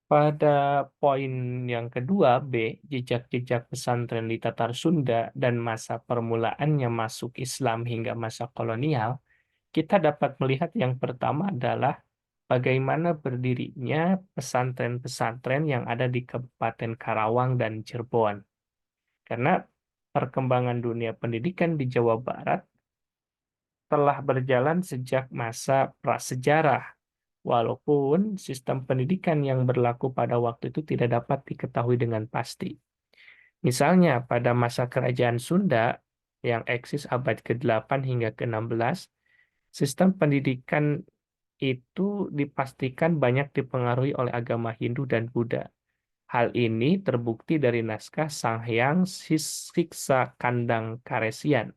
Pada poin yang kedua B, jejak-jejak pesantren di Tatar Sunda dan masa permulaannya masuk Islam hingga masa kolonial, kita dapat melihat yang pertama adalah bagaimana berdirinya pesantren-pesantren yang ada di Kabupaten Karawang dan Cirebon. Karena perkembangan dunia pendidikan di Jawa Barat telah berjalan sejak masa prasejarah, walaupun sistem pendidikan yang berlaku pada waktu itu tidak dapat diketahui dengan pasti. Misalnya, pada masa Kerajaan Sunda yang eksis abad ke-8 hingga ke-16, sistem pendidikan itu dipastikan banyak dipengaruhi oleh agama Hindu dan Buddha. Hal ini terbukti dari naskah Sanghyang Siksa Kandang Karesian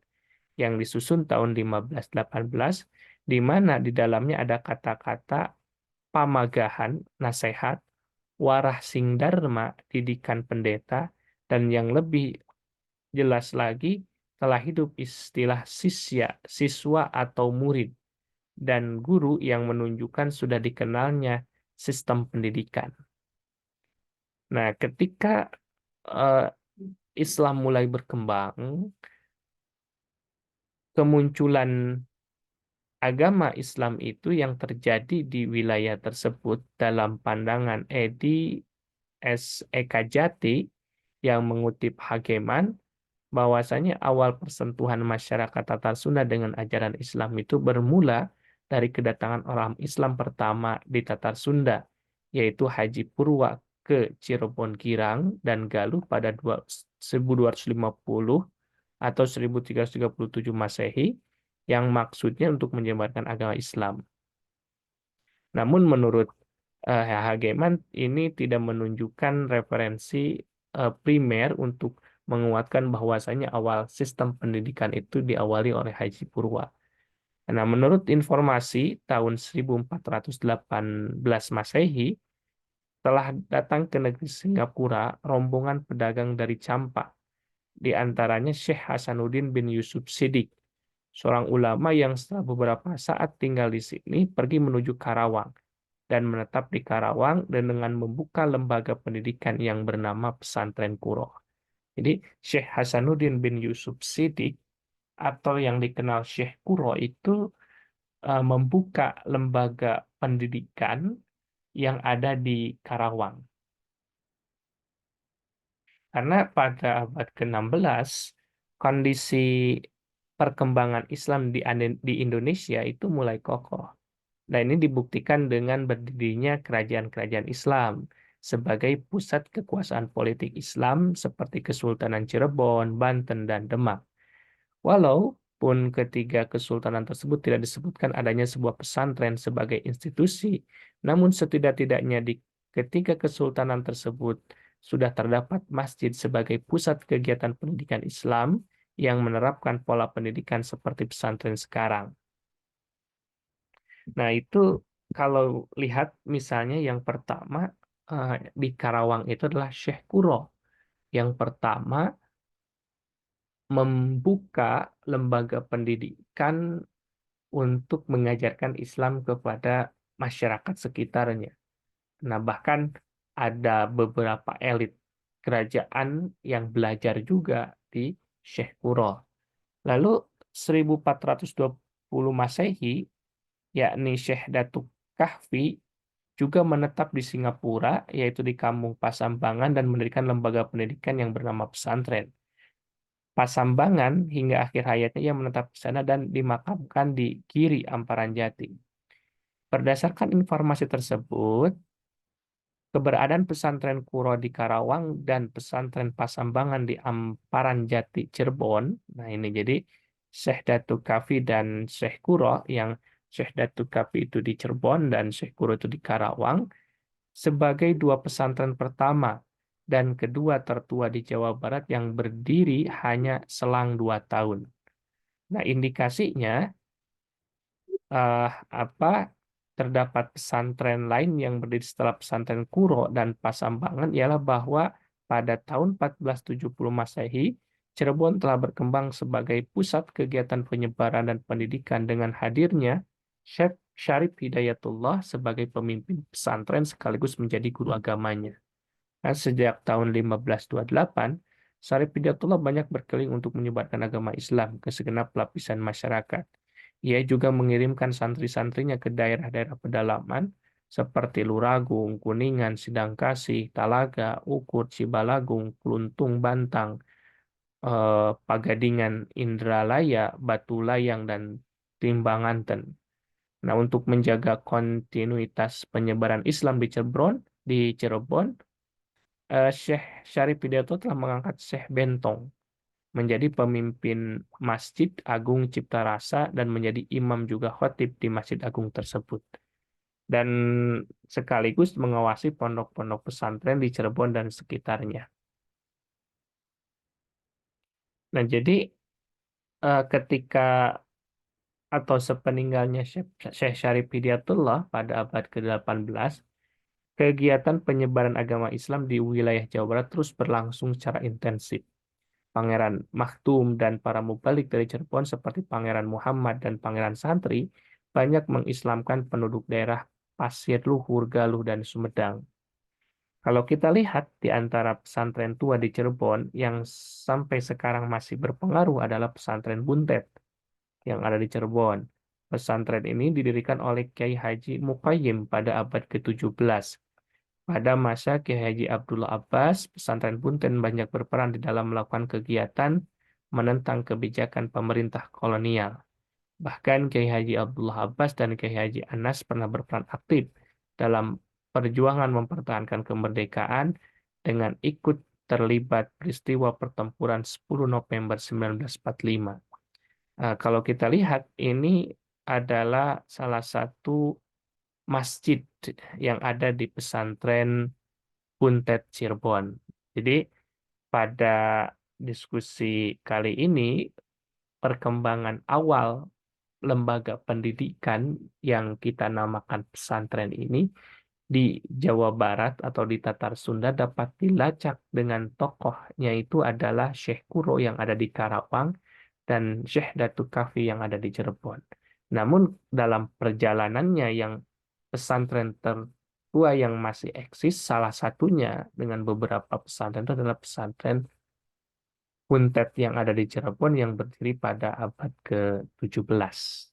yang disusun tahun 1518, di mana di dalamnya ada kata-kata pamagahan, nasihat, warah sing dharma, didikan pendeta, dan yang lebih jelas lagi, telah hidup istilah sisya, siswa atau murid, dan guru yang menunjukkan sudah dikenalnya sistem pendidikan. Nah, ketika eh, Islam mulai berkembang, kemunculan agama Islam itu yang terjadi di wilayah tersebut dalam pandangan Edi S. Ekajati yang mengutip Hageman, bahwasanya awal persentuhan masyarakat Tatar Sunda dengan ajaran Islam itu bermula dari kedatangan orang Islam pertama di Tatar Sunda, yaitu Haji Purwa ke Cirebon Girang dan Galuh pada 1250 atau 1337 Masehi, yang maksudnya untuk menyebarkan agama Islam. Namun menurut Hageman ini tidak menunjukkan referensi primer untuk menguatkan bahwasanya awal sistem pendidikan itu diawali oleh Haji Purwa. Nah, menurut informasi tahun 1418 Masehi, telah datang ke negeri Singapura rombongan pedagang dari Campak, di antaranya Syekh Hasanuddin bin Yusuf Siddiq, seorang ulama yang setelah beberapa saat tinggal di sini pergi menuju Karawang dan menetap di Karawang dan dengan membuka lembaga pendidikan yang bernama Pesantren Kuro. Jadi Syekh Hasanuddin bin Yusuf Siddiq atau yang dikenal Syekh Kuro itu membuka lembaga pendidikan yang ada di Karawang. Karena pada abad ke-16 kondisi perkembangan Islam di Indonesia itu mulai kokoh. Nah, ini dibuktikan dengan berdirinya kerajaan-kerajaan Islam sebagai pusat kekuasaan politik Islam seperti Kesultanan Cirebon, Banten, dan Demak. Walaupun ketiga kesultanan tersebut tidak disebutkan adanya sebuah pesantren sebagai institusi, namun setidak-tidaknya di ketiga kesultanan tersebut sudah terdapat masjid sebagai pusat kegiatan pendidikan Islam yang menerapkan pola pendidikan seperti pesantren sekarang. Nah, itu kalau lihat misalnya yang pertama di Karawang itu adalah Syekh Kuro yang pertama membuka lembaga pendidikan untuk mengajarkan Islam kepada masyarakat sekitarnya. Nah, bahkan ada beberapa elit kerajaan yang belajar juga di Syekh Kuro. Lalu 1420 Masehi, yakni Syekh Datuk Kahfi, juga menetap di Singapura, yaitu di Kampung Pasambangan dan mendirikan lembaga pendidikan yang bernama pesantren. Pasambangan hingga akhir hayatnya ia menetap di sana dan dimakamkan di Giri Amparan Jati. Berdasarkan informasi tersebut, keberadaan pesantren Kuro di Karawang dan pesantren Pasambangan di Amparan Jati Cirebon. Nah, ini jadi Syekh Datuk Kafi dan Syekh Kuro, yang Syekh Datuk Kafi itu di Cirebon dan Syekh Kuro itu di Karawang, sebagai dua pesantren pertama dan kedua tertua di Jawa Barat yang berdiri hanya selang 2 tahun. Nah, indikasinya eh, apa terdapat pesantren lain yang berdiri setelah pesantren Kuro dan Pasambangan ialah bahwa pada tahun 1470 Masehi, Cirebon telah berkembang sebagai pusat kegiatan penyebaran dan pendidikan dengan hadirnya Syekh Syarif Hidayatullah sebagai pemimpin pesantren sekaligus menjadi guru agamanya. Nah, sejak tahun 1528, Syarif Hidayatullah banyak berkeliling untuk menyebarkan agama Islam ke segenap lapisan masyarakat. Ia juga mengirimkan santri-santrinya ke daerah-daerah pedalaman seperti Luragung, Kuningan, Sidangkasih, Talaga, Ukur, Cibalagung, Kluntung, Bantang, Pagadingan, Indralaya, Batu Layang, dan Timbanganten. Nah, untuk menjaga kontinuitas penyebaran Islam di Cirebon, Syekh Syarif Hidayatullah telah mengangkat Syekh Bentong menjadi pemimpin Masjid Agung Cipta Rasa dan menjadi imam juga khatib di Masjid Agung tersebut. Dan sekaligus mengawasi pondok-pondok pesantren di Cirebon dan sekitarnya. Nah, jadi ketika atau sepeninggalnya Syekh Syarif Hidayatullah pada abad ke-18, kegiatan penyebaran agama Islam di wilayah Jawa Barat terus berlangsung secara intensif. Pangeran Maktum dan para mubalik dari Cirebon seperti Pangeran Muhammad dan Pangeran Santri banyak mengislamkan penduduk daerah Pasir Luhur, Galuh, dan Sumedang. Kalau kita lihat di antara pesantren tua di Cirebon yang sampai sekarang masih berpengaruh adalah pesantren Buntet yang ada di Cirebon. Pesantren ini didirikan oleh Kiai Haji Muqayyim pada abad ke-17. Pada masa Kiai Haji Abdullah Abbas, pesantren Bunten banyak berperan di dalam melakukan kegiatan menentang kebijakan pemerintah kolonial. Bahkan Kiai Haji Abdullah Abbas dan Kiai Haji Anas pernah berperan aktif dalam perjuangan mempertahankan kemerdekaan dengan ikut terlibat peristiwa pertempuran 10 November 1945. Kalau kita lihat, ini adalah salah satu masjid yang ada di pesantren Buntet Cirebon. Jadi pada diskusi kali ini, perkembangan awal lembaga pendidikan yang kita namakan pesantren ini di Jawa Barat atau di Tatar Sunda dapat dilacak dengan tokohnya itu adalah Syekh Kuro yang ada di Karawang dan Syekh Datuk Kafi yang ada di Cirebon. Namun dalam perjalanannya yang pesantren tertua yang masih eksis, salah satunya dengan beberapa pesantren itu adalah pesantren Buntet yang ada di Cirebon yang berdiri pada abad ke-17.